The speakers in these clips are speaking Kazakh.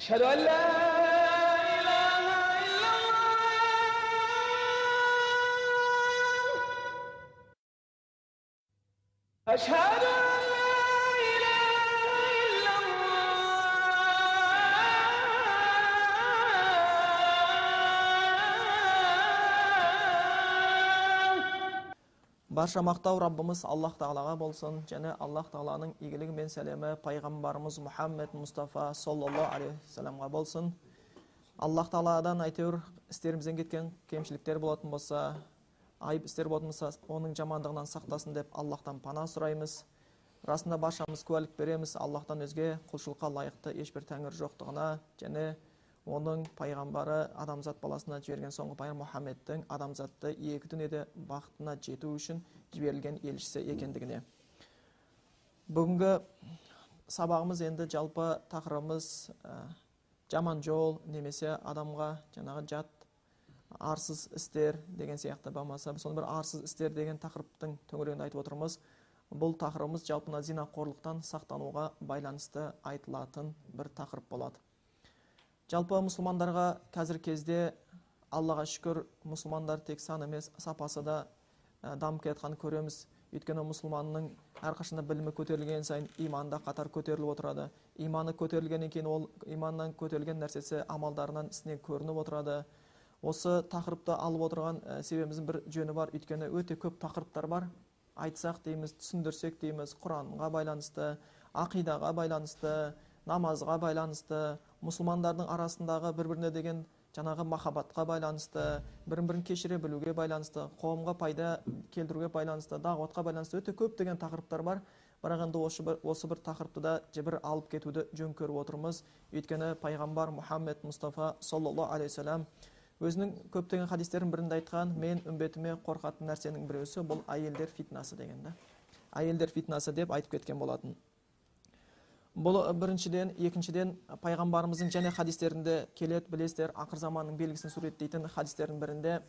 أشهد أن لا إله إلا الله أشهد أن لا إله إلا الله. Барша мақтау Раббымыз Аллах Тағалаға болсын, және Аллах Тағаланың игілігі мен сәлемі пайғамбарымыз Мұхаммед Мұстафа саллаллаху алейхи вассаламға болсын. Аллах Тағаладан әйтеуір істерімізден кеткен кемшіліктер болатын болса, айып істер болатын болса, оның жамандығынан сақтасын деп Аллахтан пана сұраймыз. Расында баршамыз куәлік береміз Аллахтан өзге құлшылыққа лайықты ешбір тәңір жоқтығына, және оның пайғамбары адамзат баласына жіберген соңғы пайғамбар Мұхаммедтің адамзатты екі дүниеде бақытына жету үшін жіберілген елшісі екендігіне. Бүгінгі сабағымыз енді жалпы тақырыбымыз жаман жол немесе адамға жаңағы жат арсыз істер деген сияқты болмаса, соны бір арсыз істер деген тақырыптың төңірегінде айтып отырмыз. Бұл тақырыбымыз жалпына зинақорлықтан сақтануға байланысты айтылатын бір тақырып болады. Жалпы мұсылмандарға қазір кезде Аллаға шүкір, мұсылмандар тек саны емес, сапасы да дамып келатқанын көреміз. Өйткені мұсылманның әрқашанда білімі көтерілген сайын иманда қатар көтеріліп отырады. Иманы көтерілгеннен кейін ол иманнан көтерілген нәрсесі амалдарынан ісінен көрініп отырады. Осы тақырыпты алып отырған себебіміздің бір жөні бар. Өйткені өте көп тақырыптар бар. Айтсақ дейміз, түсіндірсек дейміз, Құранға байланысты, ақидаға байланысты, намазға байланысты, мұсылмандардың арасындағы бір-біріне деген жаңағы махаббатқа байланысты, бірін-бірін кешіре білуге байланысты, қоғамға пайда келтіруге байланысты, дағуатқа байланысты өте көп деген тақырыптар бар. Бірақ енді осы бір тақырыпты да жібір алып кетуді жөн көріп отырмыз. Өйткені пайғамбар Мұхаммед Мұстафа саллаллаху алейхи вассалам өзінің көптеген хадистердің бірінде айтқан, мен үмбетіме қорқатын нәрсенің біреусі бұл әйелдер фитнасы дегенді. Әйелдер фитнасы деп айтып кеткен болатын. Бұл біріншіден, екіншіден пайғамбарымыздың және хадистерінде келет, білесіздер, ақыр заманның белгісін суреттейтін хадистердің бірінде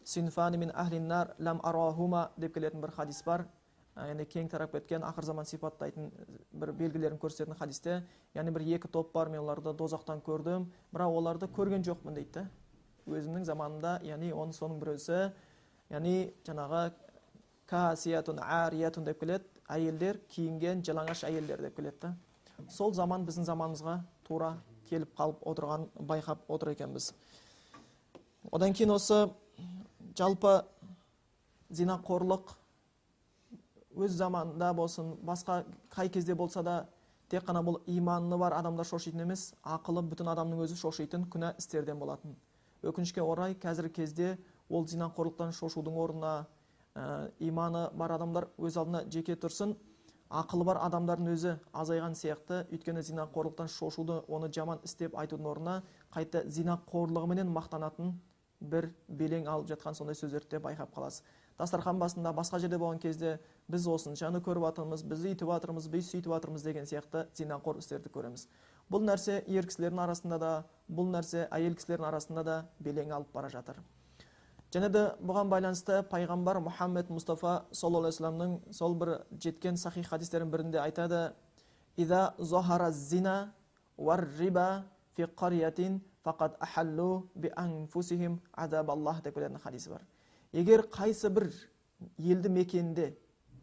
синфани мин ахлиннар лам арахума деп келетін бір хадис бар. Яғни кең тарап кеткен ақыр заман сипаттайтын бір белгілерін көрсететін хадисте, яғни бір екі топ бар, мен оларды дозақтан көрдім, бірақ оларды көрген жоқпын дейді. Өзімнің заманында, яғни соның біреусі, яғни жаңағы касиятун ариятун деп келеді, әйелдер киінген жалаңаш әйелдер деп келеді. Сол заман біздің заманымызға тура келіп қалып отырған байқап отыр екенбіз. Одан кейін осы жалпы зинақорлық өз заманында болсын, басқа қай кезде болса да тек қана бұл иманы бар адамдар шошитын емес, ақылы бүтін адамның өзі шошитын күнә істерден болатын. Өкінішке орай қазіргі кезде ол зинақорлықтан шошудың орнына иманы бар адамдар өз алдына жеке тұрсын, ақылы бар адамдардың өзі азайған сияқты. Өйткені зинақорлықтан шошуды, оны жаман істеп айтудың орнына қайта зинақорлығыменен мақтанатын бір белең алып жатқан сондай сөздерді байқап қаласыз. Дастархан басында, басқа жерде болған кезде біз осыншаны көріп жатырмыз, біз үйтіп жатырмыз, біз сөйтіп жатырмыз деген сияқты зинақор істерді көреміз. Бұл нәрсе ер кісілердің арасында да, бұл нәрсе әйел кісілердің арасында да белең алып бара жатыр. Және де бұған байланысты пайғамбар Мұхаммед Мұстафа саллаллаху алейхи вассаламның сол бір жеткен сахих хадистердің бірінде айтады: "Иза зохара зина вар риба фи қариятин фақад ахаллу би анфусихим азабаллах" деп келетін хадис бар. Егер қайсы бір елді мекенде,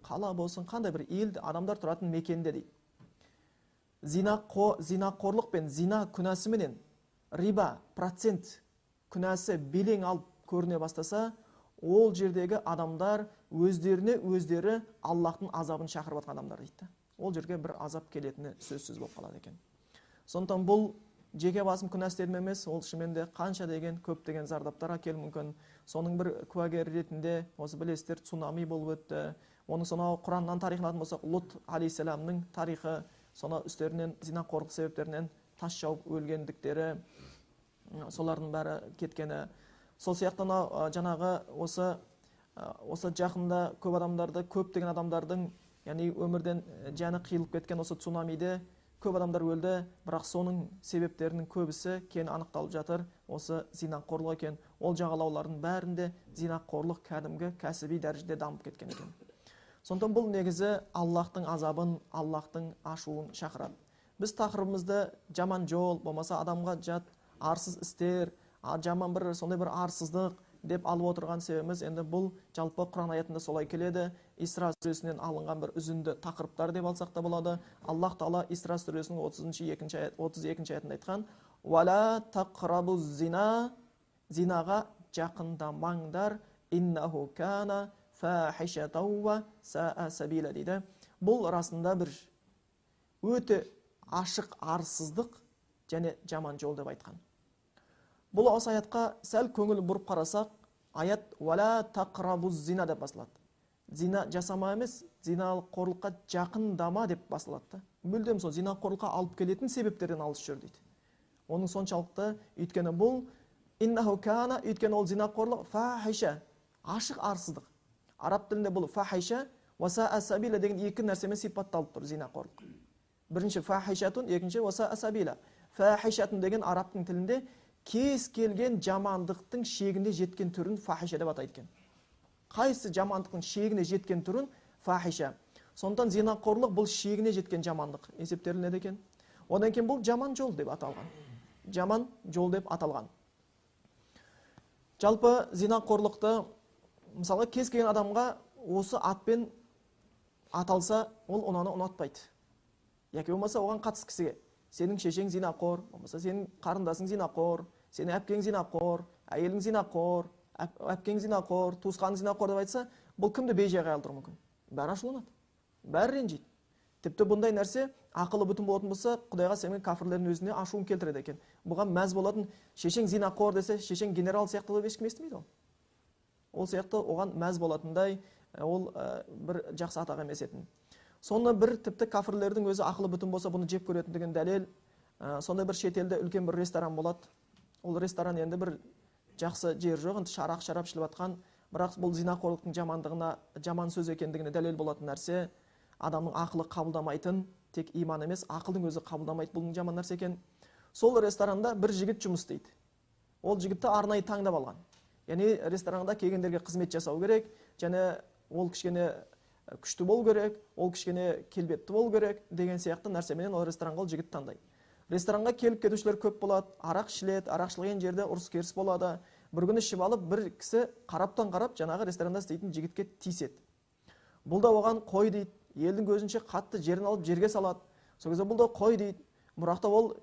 қала болсын, қандай бір елді адамдар тұратын мекенде дейді, зинақорлық пен зина күнәсі менен риба процент күнәсі белең алып көріне бастаса, ол жердегі адамдар өздеріне өздері Аллахтың азабын шақырып жатқан адамдар дейді. Ол жерге бір азап келетіні сөзсіз болып қалады екен. Сондықтан бұл жеке басым күнә істедім емес, ол шынымен де қанша деген көптеген зардаптар әкелуі мүмкін. Соның бір куәгер ретінде осы білесіздер цунами болып өтті. Оның сонау Құраннан тарихын алатын болсақ, Лут алейхиссаламның тарихы, сонау үстерінен зинақорлық себептерінен тас жауып өлгендіктері, солардың бәрі кеткені. Сол сияқты жаңағы осы жақында көп адамдарды, көптеген адамдардың, яғни өмірден жаны қиылып кеткен осы цунамиде көп адамдар өлді, бірақ соның себептерінің көбісі кейін анықталып жатыр, осы зинақорлық екен. Ол жағалаулардың бәрінде зинақорлық кәдімгі кәсіби дәрежеде дамып кеткен екен. Сондықтан бұл негізі Аллахтың азабын, Аллахтың ашуын шақырады. Біз тақырыбымызды жаман жол, болмаса адамға жат арсыз істер, жаман бір сондай бір арсыздық деп алып отырған себебіміз енді бұл жалпы Құран аятында солай келеді. Исра сүресінен алынған бір үзінді тақырыптар деп алсақ та болады. Аллах Тағала Исра сүресінің 32 аятында айтқан: "Вала тақрабу зина", зинаға жақындамаңдар, иннаху кана фахишатау ва саа сабила дейді. Бұл расында бір өте ашық арсыздық және жаман жол деп айтқан. Бұл осы аятқа сәл көңіл бұрып қарасақ, аят «Вала тақрабу зина» деп басылады. Зина жасама емес, зинақорлыққа жақындама деп басылады. Мүлдем сол зинақорлыққа алып келетін себептерден алыс жүр дейді. Оның соншалықты, өйткені бұл иннаху кана, өйткені ол зинақорлық фахиша, ашық арсыздық. Араб тілінде бұл фахиша ва саа сабила деген екі нәрсемен сипатталып тұр зинақорлық. Бірінші фахишатун, екінші ва саа сабила. Фахишатун деген арабтың тілінде кез келген жамандықтың шегіне жеткен түрін фахиша деп атайды екен. Қайсы жамандықтың шегіне жеткен түрін фахиша. Сондықтан зинақорлық бұл шегіне жеткен жамандық есептелінеді екен. Одан кейін бұл жаман жол деп аталған. Жаман жол деп аталған. Жалпы зинақорлықты мысалға кез келген адамға осы атпен аталса, ол онаны ұнатпайды. Яки болмаса оған қатысқысы. Сенің шешең зинақор, болмаса сенің қарындасың зинақор, сенің әпкең зинақор, әйелің зинақор, әпкең зинақор, туысқаның зинақор деп айтса, бұл кімді бейжайға алдыру мүмкін? Бәрі ашуланады, бәрі ренжиді. Тіпті бұндай нәрсе ақылы бүтін болатын болса, Құдайға сенген кафірлердің өзіне ашуын келтіреді екен. Бұған мәз болатын, шешең зинақор десе, шешең генерал сияқты деп ешкім естімейді ол. Ол сияқты оған мәз болатындай, ол бір жақсы атақ емес етін. Сонда бір тіпті кафірлердің өзі ақылы бүтін болса, бұны жеп көретін деген дәлел. Сонда бір шетелде үлкен бір ресторан болады. Ол ресторан енді бір жақсы жер жоқ, шарақ шарап ішіліп атқан, бірақ бұл зинақорлықтың жамандығына, жаман сөз екендігіне дәлел болатын нәрсе, адамның ақылы қабылдамайтын, тек иман емес, ақылдың өзі қабылдамайды, бұл жаман нәрсе екен. Сол ресторанда бір жігіт жұмыс істейді. Ол жігітті арнайы таңдап алған. Яғни ресторанда келгендерге қызмет жасау керек, және ол кішкене күшті бол керек, ол кішкене келбетті бол керек деген сияқты нәрсеменен ол ресторанға ол жігіт таңдайды. Ресторанға келіп кетушілер көп болады, арақ ішіледі, арақ ішілген жерде ұрыс-керіс болады. Бір күні ішіп алып, бір кісі қараптан қарап жаңағы ресторанда істейтін жігітке тиіседі. Бұл да оған қой дейді, елдің көзінше қатты жерін алып жерге салады. Сол кезде бұл да қой дейді. Мұрақта ол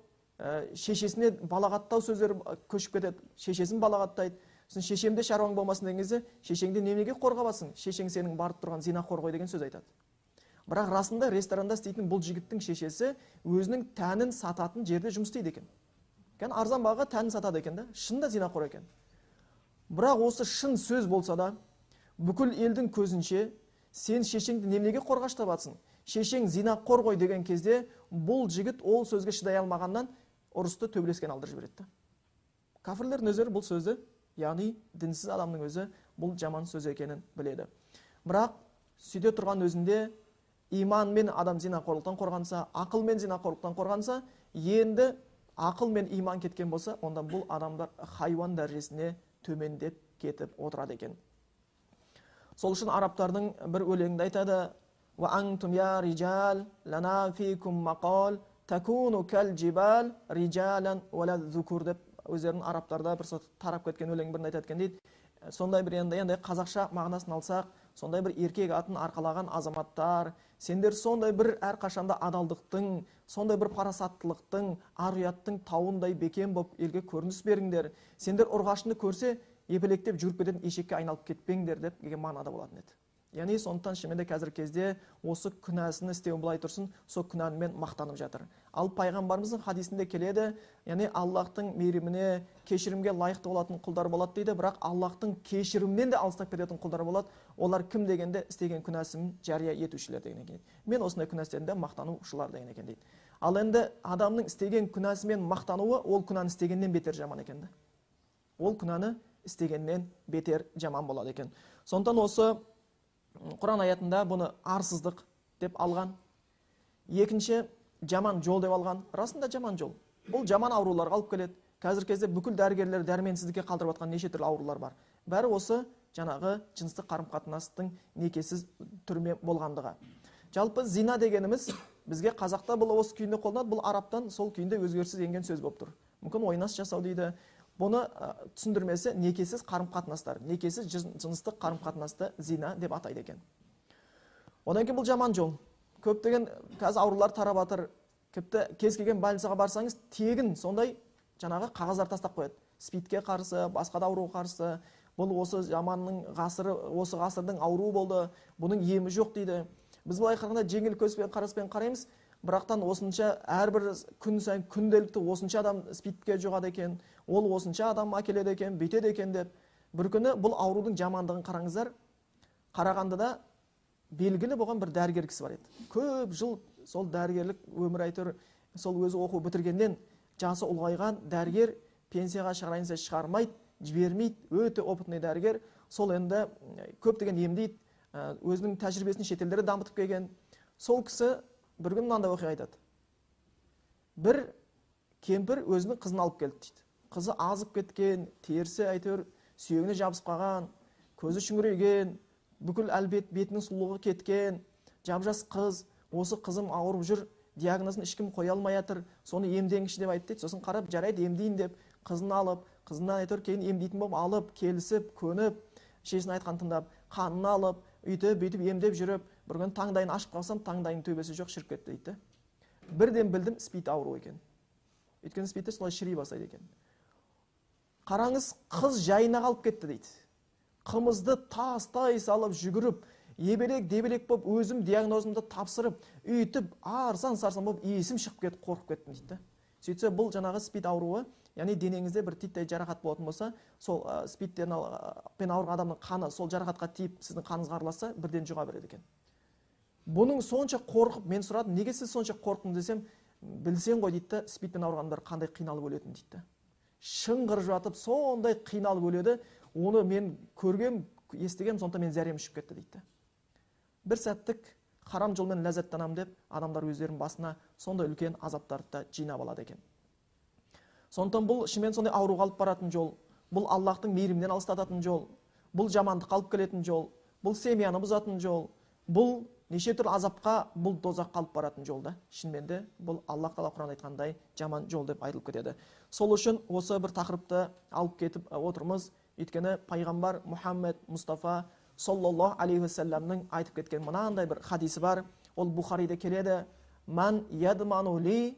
шешесіне балағаттау сөздер көшіп кетеді, шешесін балағаттайды. Сен шешемде шаруаң болмасын деген кезде, шешеңді неге қорғабасың? Шешең сенің барып тұрған зинақор ғой деген сөз айтады. Бірақ расында ресторанда істейтін бұл жігіттің шешесі өзінің тәнін сататын жерде жұмыс істейді екен. Арзан бағаға тәнін сатады екен, шынында зинақор екен. Бірақ осы шын сөз болса да, бүкіл елдің көзінше сен шешеңді неге қорғаштабатсың? Шешең зинақор ғой деген кезде бұл жігіт ол сөзге шыдай алмағаннан ұрысты төбелескен алдырып жібереді. Кафірлердің өздері бұл сөзді, яғни дінсіз адамның өзі бұл жаман сөз екенін біледі. Бірақ сөйте тұрған өзінде иманмен адам зинақорлықтан қорғанса, ақылмен зинақорлықтан қорғанса, енді ақыл мен иман кеткен болса, онда бұл адамдар хайуан дәрежесіне төмендеп кетіп отырады екен. Сол үшін арабтардың бір өлеңінде айтады: "Ва антум я риджал, лана фикум мақал, такуну кал джибал, риджалан вала зукур" деп өздерінің арабтарда бір тарап кеткен өлең бірін айтады екен дейді. Сондай бір енді қазақша мағынасын алсақ, сондай бір еркек атын арқалаған азаматтар, сендер сондай бір әрқашанда адалдықтың, сондай бір парасаттылықтың, ар-ұяттың тауындай бекем болып елге көрініс беріңдер. Сендер ұрғашыны көрсе, епелектеп жүріп кететін ешекке айналып кетпеңдер деп деген мағынада болатын еді. Яғни сондықтан шынымен де қазір кезде осы күнәсін істеуін былай тұрсын, сол күнәнімен мақтанып жатыр. Ал пайғамбарымыздың хадисінде келеді, яғни Аллахтың мейіріміне, кешірімге лайықты болатын құлдар болады дейді, бірақ Аллахтың кешірімінен де алыстап кететін құлдар болады. Олар кім дегенде істеген күнәсін жария етушілер деген екен. Мен осындай күнә істедім де мақтанушылар деген екен дейді. Ал енді адамның істеген күнәсімен мақтануы ол күнәні істегеннен бетер жаман екен. Ол күнәні істегеннен бетер жаман болады екен. Сондықтан осы Құран аятында бұны арсыздық деп алған. Екінші, жаман жол деп алған. Расында жаман жол. Бұл жаман ауруларға алып келеді. Қазіргі кезде бүкіл дәрігерлер дәрменсіздікке қалдырып жатқан неше түрлі аурулар бар. Бәрі осы жаңағы жыныстық қарым-қатынастың некесіз түрме болғандығы. Жалпы зина дегеніміз бізге қазақта бұл осы күйінде қолданады, бұл араптан сол күйінде өзгеріссіз енген сөз болып тұр. Мүмкін ойнас жасау дейді. Бұны түсіндірмесі некесіз қарым-қатынастар, некесіз жыныстық қарым-қатынасты зина деп атайды екен. Одан кейін бұл жаман жол. Көптеген қазір аурулар тарап жатыр. Кез келген больницаға барсаңыз, тегін сондай жаңағы қағаздар тастап қояды. СПИДке қарсы, басқа да ауруға қарсы, бұл осы заманның ғасыры, осы ғасырдың ауруы болды, бұның емі жоқ дейді. Біз былай қарағанда жеңіл көзбен қараймыз, бірақтан осынша әрбір күн сайын күнделікті осынша адам СПИДке жұғады екен, ол осынша адам әкеледі екен, бүйтеді екен деп. Бір күні бұл аурудың жамандығын қараңыздар. Қарағандыда белгілі болған бір дәрігер кісі бар еді. Көп жыл сол дәрігерлік өмір әйтеуір сол өзі оқу бітіргеннен жасы ұлғайған дәрігер, пенсияға шығарайын десе шығармайды, жібермейді, өте опытный дәрігер. Сол енді көптеген емдейді, өзінің тәжірибесін шетелдерде дамытып келген. Сол кісі бір күн мынандай оқиға айтады. Бір кемпір өзінің қызын алып келді дейді. Қызы азып кеткен, терісі әйтеуір сүйегіне жабысып қалған, көзі шүңірейген, бүкіл бетінің сұлулығы кеткен, жап-жас қыз, осы қызым ауырып жүр, диагнозын ешкім қоя алмай жатыр, соны емдеңізші деп айтты. Сосын қарап, жарайды емдейін деп қызын алып, қызынан әйтеуір кейін емдейтін болып алып, келісіп, көніп, шешесінің айтқанын тыңдап, қанын алып, бүйтіп емдеп жүріп, бір күні таңдайын ашып қалсам, таңдайының төбесі жоқ, шіріп кетті дейді. Бірден білдім, СПИД ауру екен. Өйткені СПИДте солай шіри бастайды екен. Қараңыз, қыз жайына қалып кетті дейді. Қымызды тастай салып жүгіріп, ебелек-дебелек болып өзім диагнозымды тапсырып, үйтіп, арсан-сарсан болып есім шығып кетіп, қорқып кеттім дейді. Сөйтсе бұл жаңағы СПИД ауруы, яғни денеңізде бір титтей жарақат болатын болса, сол СПИДпен ауырған адамның қаны сол жарақатқа тиіп, сіздің қаныңызға араласса, бірден жұға береді екен. Бұның сонша қорқып, мен сұрадым, неге сіз сонша қорықтыңыз десем, білсең ғой дейді, СПИДпен ауырғандар қандай қиналып өлетін дейді. Шыңғырып жатып, сондай қиналып өледі, оны мен көргем, естігем, сонда мен зәрем ұшып кетті дейді. Бір сәттік харам жолмен ләззаттанам деп, адамдар өздерінің басына сондай үлкен азаптарды жинап алады екен. Сондықтан бұл шынымен сондай ауруға алып баратын жол, бұл Аллахтың мейірімінен алыстататын жол, бұл жамандық алып келетін жол, бұл семьяны бұзатын жол, бұл неше түрлі азапқа, бұл дозаққа алып баратын жолда. Шынымен де бұл Аллах Тағала Құран айтқандай жаман жол деп айтылып кетеді. Сол үшін осы бір тақырыпты алып кетіп отырмыз. Өйткені пайғамбар Мұхаммед Мұстафа саллаллаху алейхи уассаламның айтып кеткен мынандай бір хадисі бар. Ол Бухариде келеді. Ман ядману ли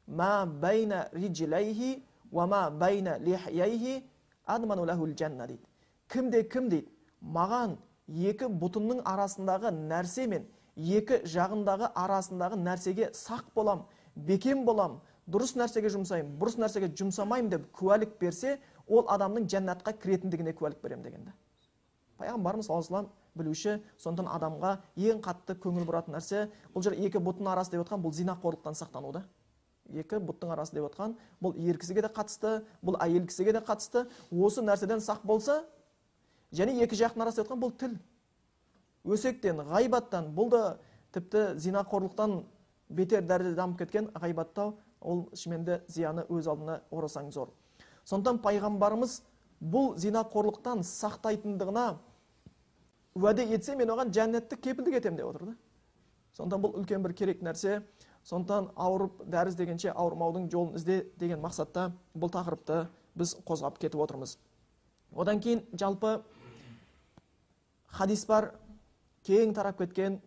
ма байна риджлайхи ва ма байна лихяйхи адману лахул жанна дейді. Кімде дейді, маған екі бұтымның арасындағы нәрсе мен екі жағындағы арасындағы нәрсеге сақ болам, бекем болам, дұрыс нәрсеге жұмсаймын, бұрыс нәрсеге жұмсамаймын деп куәлік берсе, ол адамның жәннатқа кіретіндігіне куәлік берем дегенде. Пайғамбарымыз саллаллаху алейхи вассалам білуші, сондықтан адамға ең қатты көңіл бұратын нәрсе, бұл жер екі бұттың арасы деп отқан, бұл зинақорлықтан сақтануда. Екі бұттың арасы деп отқан, бұл ер кісіге де қатысты, бұл әйел кісіге де қатысты. Осы нәрседен сақ болса, және екі жақтың арасы деп отқан, бұл тіл. Өсектен, ғайбаттан, бұл да тіпті зинақорлықтан бетер дәрежеде дамып кеткен ғайбаттау, ол шыменде зияны өз алдына орасан зор. Сондықтан пайғамбарымыз бұл зинақорлықтан сақтайтындығына уәде етсе, мен оған жәннетті кепілдік етем деп отырды. Сондықтан бұл үлкен бір керек нәрсе. Сондықтан ауырып дәрі іздегенше ауырмаудың жолын ізде деген мақсатта бұл тақырыпты біз қозғап кетіп отырмыз. Одан кейін жалпы хадис бар, кең тарап кеткен,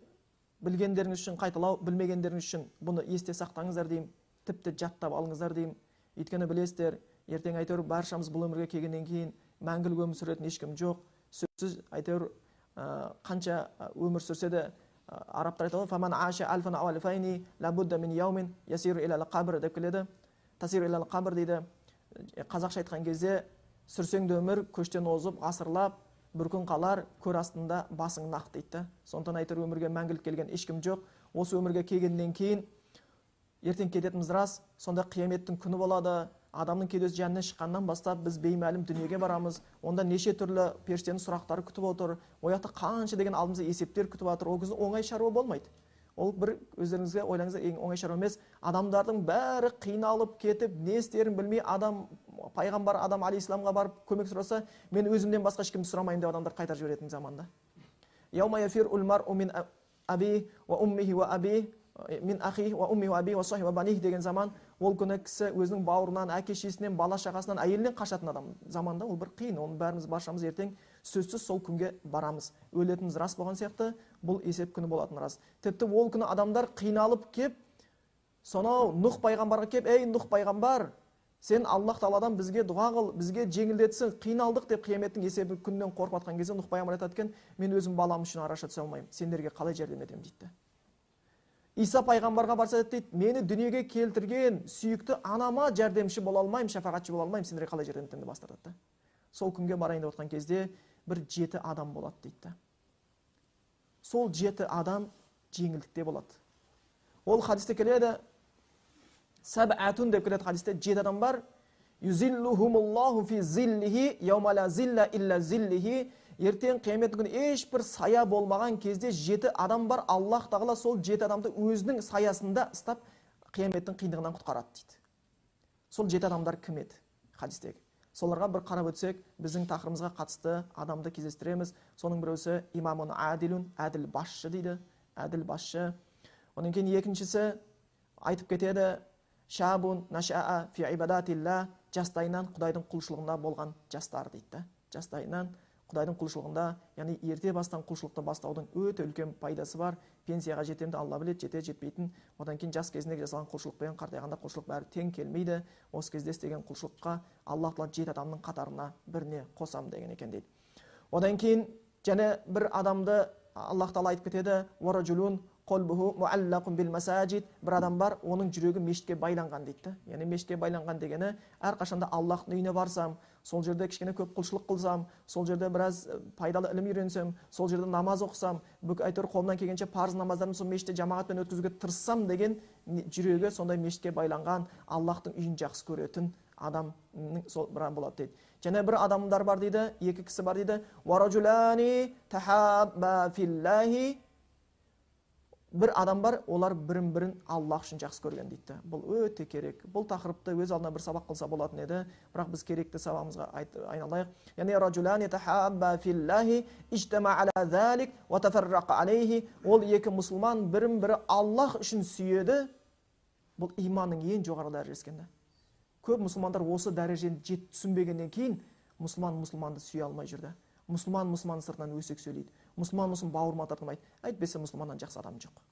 білгендеріңіз үшін қайталау, білмегендеріңіз үшін бұны есте сақтаңыздар деймін, тіпті жаттап алыңыздар деймін. Өйткені білесіздер, ертең әйтеуір баршамыз бұл өмірге келгеннен кейін мәңгілік өмір сүретін ешкім жоқ. Сөзсіз әйтеуір қанша өмір сүрсе де арабтар айтады, фаман аша альфан ау альфайни лабудда мин яумин ясиру илал қабр деп келеді. Тасиру илал қабр дейді. Қазақша айтқан кезде сүрсең де өмір көштен озып, ғасырлап, бір күн қалар, көр астында басың нақ дейді. Сондықтан әйтеуір өмірге мәңгілік келген ешкім жоқ. Осы өмірге келгеннен кейін ертең кететіміз рас, сонда қияметтің күні болады, адамның кеудесі жанынан шыққаннан бастап біз беймәлім дүниеге барамыз, онда неше түрлі періштенің сұрақтары күтіп отыр, ояқта қанша деген алдымызда есептер күтіп жатыр. Ол кезде оңай шаруа болмайды. Ол бір өздеріңізге ойлаңыздар, ең оңай шаруа емес. Адамдардың бәрі қиналып кетіп, не істерін білмей, адам пайғамбар Адам алейхиссаламға барып көмек сұраса, мен өзімнен басқа ешкімді сұрамаймын деп адамдар қайтарып жіберетін заманда. Яума яфирул мар'у мин аби ва уммихи ва аби мин ахи ва умми ва аби ва сахи ва баних деген заман. Ол күні кісі өзінің бауырынан, әке-шешесінен, бала-шағасынан, әйелінен қашатын адам заманда. Ол бір қиын. Оны бәріміз баршамыз ертең сөзсіз сол күнге барамыз. Өлетіміз рас болған сияқты, бұл есеп күні болатын рас. Тіпті ол күні адамдар қиналып кеп, сонау Нұх пайғамбарға кеп, ей Нұх пайғамбар, сен Аллах Тағаладан бізге дұға қыл, бізге жеңілдетсін, қиналдық деп қияметтің есебі күннен қорқып жатқан кезде Нұх пайғамбар айтады екен, мен өзім балам үшін араша түсе алмаймын, сендерге қалай жәрдем етемін дейді. Иса пайғамбарға барса дейді, мені дүниеге келтірген сүйікті анама жәрдемші бола алмаймын, шафағатшы бола алмаймын, сендерге қалай жәрдем етемін деп бастырады. Сол күнге барайын деп отқан кезде бір 7 адам болады дейді. Сол 7 адам жеңілдікте болады. Ол хадисте келеді, саб'атун деп келеді хадисте, 7 адам бар. Юзиллухумуллаху фи зиллихи яума ла зилла илля зиллихи. Ертең қияметтің күні ешбір сая болмаған кезде 7 адам бар. Аллах Тағала сол 7 адамды өзінің саясында ұстап қияметтің қиындығынан құтқарады дейді. Сол 7 адамдар кім еді хадистегі? Соларға бір қарап өтсек, біздің тақырыбымызға қатысты адамды кездестіреміз. Соның біреусі имамун адилун, әділ басшы дейді, әділ басшы. Онан кейін екіншісі айтып кетеді, шабун нашаа фи ибадатилла, жастайынан Құдайдың құлшылығында болған жастар дейді. Жастайынан Құдайдың құлшылығында, яғни ерте бастан құлшылықты бастаудың өте үлкен пайдасы бар. Пенсияға жетемді Алла біледі, жете жетпейтін. Одан кейін жас кезінде жасалған құлшылықпен қартайғанда құлшылық бәрі тең келмейді. Осы кезде істеген құлшылыққа Аллах Тағала 7 адамның қатарына біріне қосам деген екен дейді. Одан кейін және бір адамды Аллах Тағала айтып кетеді, варажулун қолбуху муаллақун бил масаджид, бір адам бар, оның жүрегі мешітке байланған дейді. Яғни мешітке байланған дегені, әрқашанда Аллахтың үйіне барсам, сол жерде кішкене көп құлшылық қылсам, сол жерде біраз пайдалы ілім үйренсем, сол жерде намаз оқысам, әйтеуір қолымнан келгенше парыз намаздарымды сол мешітте жамағатпен өткізуге тырыссам деген жүрегі сондай мешітке байланған, Аллахтың үйін жақсы көретін адамның сол бір болады дейді. Және бір адамдар бар дейді, 2 кісі бар дейді. Варажулани тахабба филлахи, бір адам бар, олар бірін-бірін Аллах үшін жақсы көрген дейді. Бұл өте керек. Бұл тақырыпты өз алдына бір сабақ қылса болатын еді, бірақ біз керекті сабағымызға айналайық. Яғни ражулани тахабба филлахи ижтама аля залик ва тафаррақа алейхи. Ол 2 мұсылман бірін-бірі Аллах үшін сүйеді. Бұл иманның ең жоғары дәрежесі екен. Көп мұсылмандар осы дәрежені түсінбегеннен кейін мұсылманды сүйе алмай жүрді. Мұсылман сыртынан өсек сөйлейді. Мұсылман бауырыма тартылмайды. Әйтпесе мұсылманнан жақсы адам жоқ.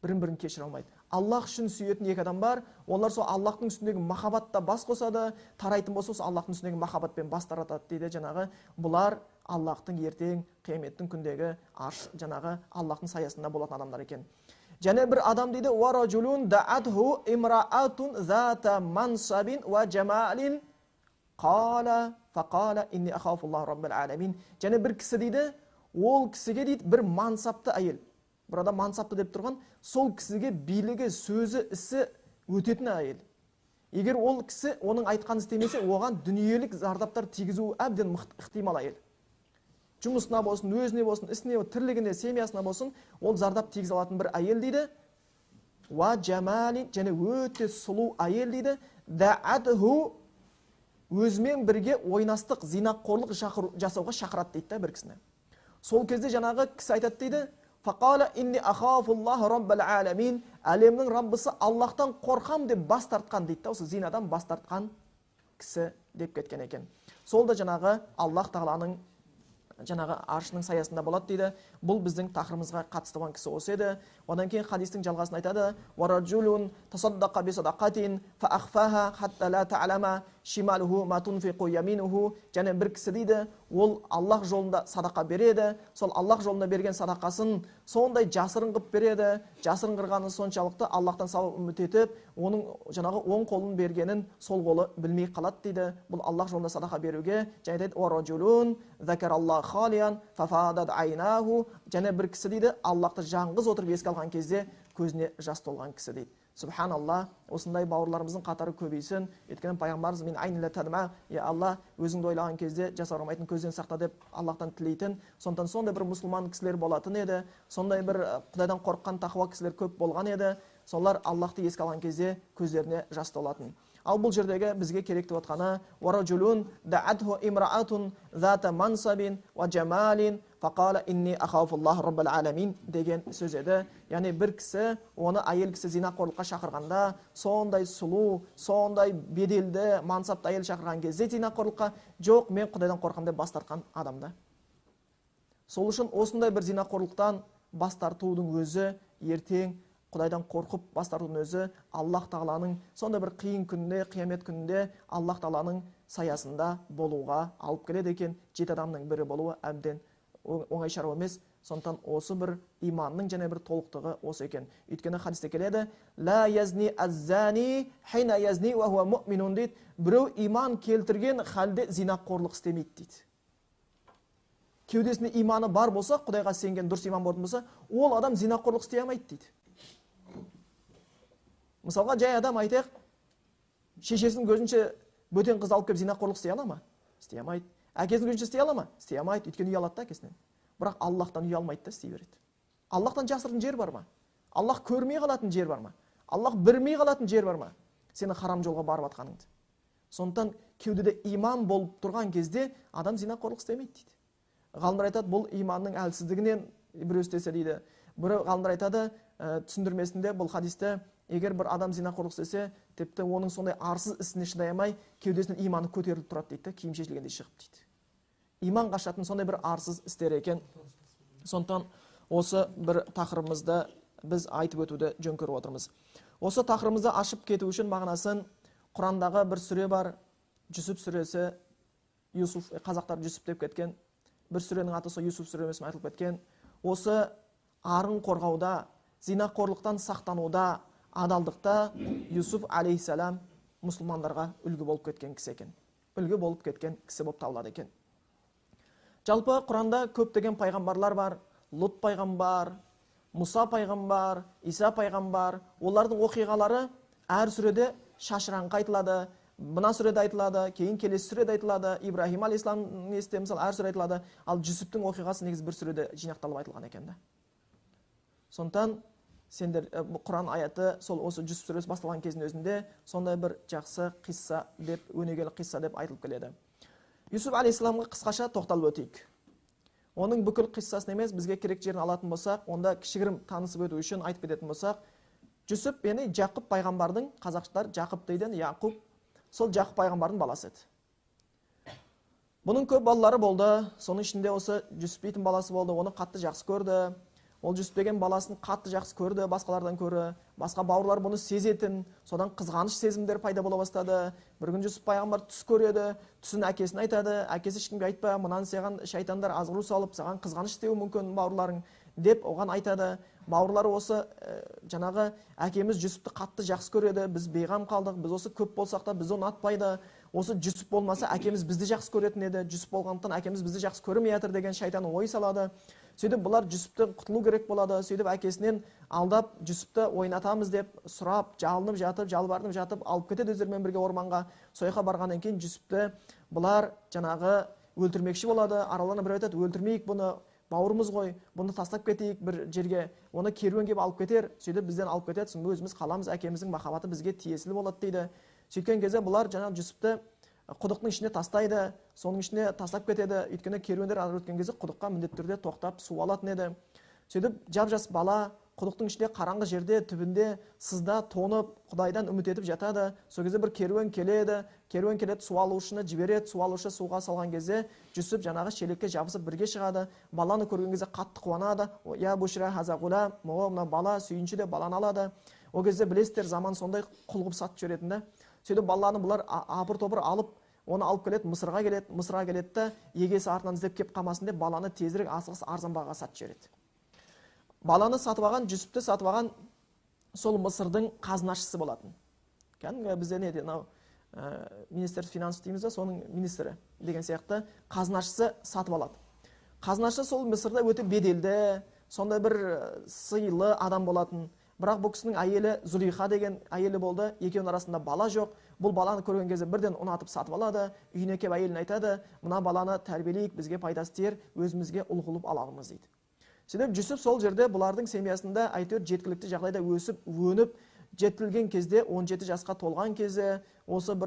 Бірін-бірін кешіре алмайды. Аллах үшін сүйетін 2 адам бар. Олар сол Аллахтың үстіндегі махаббатта бас қосады, тарайтын болса сол Аллахтың үстіндегі махаббатпен бас таратады дейді. Жаңағы бұлар Аллахтың ертең қияметтің күндегі жаңағы Аллахтың саясында болатын адамдар екен. Және бір адам дейді, варажулун даатху имраатун зата мансабин ва жамалин қала фақала инни ахафуллах раббил аламин. Және бір кісі дейді, ол кісіге дейді бір мансапты әйел. Бір адам мансапты деп тұрған, сол кісіге билігі, сөзі, ісі өтетін әйел. Егер ол кісі оның айтқан істемесе, оған дүниелік зардаптар тигізуі әбден ықтимал әйел. Жұмысына болсын, өзіне болсын, ісіне, тірлігіне, семьясына болсын, ол зардап тигізе алатын бір әйел дейді. Ва жамалин, және өте сұлу әйел дейді. Даатху, өзімен бірге ойнастық, зинаққорлық жасауға шақырады дейді бір кісіні. Сол кезде жаңағы кісі айтады дейді, фақала инни ахафуллах раббил аламин, әлемнің Раббысы Аллахтан қорқам деп бас тартқан дейді. Осы зинадан бас тартқан кісі деп кеткен екен. Сол да жаңағы Аллах Тағаланың жаңағы аршының саясында болады дейді. Бұл біздің тақырыбымызға қатысты болған кісі осы еді. Одан кейін хадистің жалғасын айтады. Варажулун тасаддақа би садақатин фа ахфаха хатта ла та'лама шималуху ма тунфиқу яминуху. Және бір кісі дейді, ол Аллах жолында садақа береді. Сол Аллах жолында берген садақасын сондай жасырын қылып береді. Жасырын қырғаны соншалықты Аллахтан сауап үміт етіп, оның жаңағы оң қолын бергенін сол қолы білмей қалады дейді. Бұл Аллах жолында садақа беруге. Және дейді, варажулун закараллах халиян фафадат айнаху. Және бір кісі дейді, Аллахты жаңғыз отырып еске алған кезде көзіне жас толған кісі дейді. Субханалла, осындай бауырларымыздың қатары көбейсін. Өйткені пайғамбарымыз мен айнила тадма, Алла өзіңді ойлаған кезде жасаурамайтын көзден сақта деп Аллахтан тілейтін. Сондықтан сондай бір мұсылман кісілер болатын еді. Сондай бір Құдайдан қорыққан тақуа кісілер көп болған еді. Солар Аллахты еске алған кезде көздеріне жас толатын. Ал бұл жердегі бізге керек деп отқаны «Вараджулун да'атху имраатун зата мансабин ва джамалин фақала инни ахафуллах раббал аламин» деген сөз еді. Яғни бір кісі, оны әйел кісі зинақорлыққа шақырғанда, сондай сұлу, сондай беделді, мансапты әйел шақырған кезде зинақорлыққа, жоқ, мен Құдайдан қорқамын деп бас тартқан адамда. Сол үшін осындай бір зинақорлықтан бас тартудың өзі ертең Құдайдан қорқып бас тартудың өзі Аллах Тағаланың сондай бір қиын күнінде, қиямет күнінде Аллах Тағаланың саясында болуға алып келеді екен. 7 адамның бірі болуы әбден оңай шаруа емес. Сондықтан осы бір иманның және бір толықтығы осы екен. Өйткені хадисте келеді: «Ла язни аззани хайна язни ва хуа муъминун» дейді. Біреу иман келтірген халде зинақорлық істемейді дейді. Кеудесінде иманы бар болса, Құдайға сенген дұрыс иман болатын болса, ол адам зинақорлық істей алмайды дейді. Мысалға, жай адам айтайық, шешесінің көзінше бөтен қыз алып келіп зинақорлық істей ала ма? Істей алмайды. Әкесінің көзінше істей ала ма? Істей алмайды. Өйткені ұялады да әкесінен. Бірақ Аллахтан ұялмайды да істей береді. Аллахтан жасыратын жер бар ма? Аллах көрмей қалатын жер бар ма? Аллах білмей қалатын жер бар ма? Сені харам жолға барып атқаныңды. Сондықтан кеудеде иман болып тұрған кезде адам зинақорлық істемейді дейді. Ғалымдар айтады, бұл иманның әлсіздігінен біреу істесе дейді. Біреу ғалымдар айтады, түсіндірмесінде бұл хадисте, егер бір адам зинақорлық істесе, тіпті оның сондай арсыз ісіне шыдай алмай, кеудесінен иманы көтеріліп тұрады дейді, киім шешілгенде шығып дейді. Иман қашатын сондай бір арсыз істер екен. Сондықтан осы бір тақырыбымызды біз айтып өтуді жөн көріп отырмыз. Осы тақырыбымызды ашып кету үшін мағынасын Құрандағы бір сүре бар, Жүсіп сүресі, Юсуф, қазақтар Жүсіп деп кеткен. Бір сүренің аты сол Юсуф сүресі айтылып кеткен. Осы арын қорғауда, зинақорлықтан сақтануда, адалдықта Юсуф алейхиссалам мұсылмандарға үлгі болып кеткен кісі екен. Үлгі болып кеткен кісі болып табылады екен. Жалпы Құранда көптеген пайғамбарлар бар. Лут пайғамбар, Мұса пайғамбар, Иса пайғамбар. Олардың оқиғалары әр сүреде шашыраңқы айтылады. Мына сүреде айтылады, кейін келесі сүреде айтылады. Ибрахим алейхиссалам есте мысалы әр сүре айтылады. Ал Жүсіптің оқиғасы негізі бір сүреде жинақталып айтылған екен да. Сондықтан сендер Құран аяты сол осы Жүсіп сүресі басталған кездің өзінде сондай бір жақсы қисса деп, өнегелі қисса деп айтылып келеді. Юсуф алейхиссаламға қысқаша тоқталып өтейік. Оның бүкіл қиссасын емес, бізге керек жерін алатын болсақ, онда кішігірім танысып өту үшін айтып кететін болсақ, Жүсіп, яғни Жақып пайғамбардың, қазақшылар Жақып дейді, Яқуб, сол Жақып пайғамбардың баласы еді. Бұның көп балалары болды, соның ішінде осы Жүсіп дейтін баласы болды, оны қатты жақсы көрді. Ол Жүсіп деген баласын қатты жақсы көрді, басқалардан көрі. Басқа бауырлар бұны сезетін, содан қызғаныш сезімдер пайда бола бастады. Бір күн Жүсіп пайғамбар түс көреді, түсін әкесіне айтады. Әкесі ешкімге айтпа, мұнан саған шайтандар азғыру салып, саған қызғаныш істеуі мүмкін бауырларың деп оған айтады. Бауырлары осы жаңағы әкеміз Жүсіпті қатты жақсы көреді, біз бейғам қалдық, біз осы көп болсақ та біз оны атпайды. Осы Жүсіп болмаса әкеміз бізді жақсы көретін еді, Жүсіп болғандықтан әкеміз бізді жақсы көрмей жатыр деген шайтан ой салады. Сөйтіп бұлар Жүсіптен құтылу керек болады. Сөйтіп әкесінен алдап Жүсіпті ойнатамыз деп сұрап, жалынып жатып, жалбарынып жатып, алып кетеді өздерімен бірге орманға. Сойқа барғаннан кейін Жүсіпті бұлар жаңағы өлтірмекші болады. Араларына бір айтады, өлтірмейік бұны, бауырымыз ғой, бұны тастап кетейік бір жерге, оны керуен келіп алып кетер. Сөйтіп бізден алып кетеді, соң өзіміз қаламыз, әкеміздің махаббаты бізге тиесілі болады дейді. Сөйткен кезде бұлар жаңағы Жүсіпті құдықтың ішіне тастайды, соның ішіне тастап кетеді. Өйткені керуендер ары өткен кезде құдыққа міндетті түрде тоқтап су алатын еді. Сөйтіп жап-жас бала құдықтың ішінде қараңғы жерде түбінде сызда тонып Құдайдан үміт етіп жатады. Сол кезде бір керуен келеді, су алушыны жібереді. Су алушы суға салған кезде Жүсіп жаңағы шелекке жабысып бірге шығады. Баланы көрген кезде қатты қуанады. Я бушра хаза гулам, мына бала сүйінші де баланы алады. Ол кезде білесіздер, заман сондай құлғып сатып жүретін да. Сөйтіп баланы бұлар апыр-топыр алып, оны алып келеді, Мысырға келеді да, егесі артынан іздеп кеп қалмасын деп баланы тезірек асығыс арзан бағаға сатып жібереді. Баланы сатып алған, Жүсіпті сатып алған сол Мысырдың қазынашысы болатын. Кәдімгі бізде не дейді, министр финанс дейміз да, соның министрі деген сияқты қазынашысы сатып алады. Қазынашы сол Мысырда өте беделді, сондай бір сыйлы адам болатын. Бірақ бұл кісінің әйелі Зулейха деген әйелі болды. Екеуінің арасында бала жоқ. Бұл баланы көрген кезде бірден ұнатып сатып алады. Үйіне келіп әйеліне айтады: "Мына баланы тәрбиелейік, бізге пайдасы тиер, өзімізге ұл қылып аламыз" дейді. Сөйтіп Жүсіп сол жерде бұлардың семьясында әйтеуір жеткілікті жағдайда өсіп, өніп, жетілген кезде, 17 жасқа толған кезде, осы бір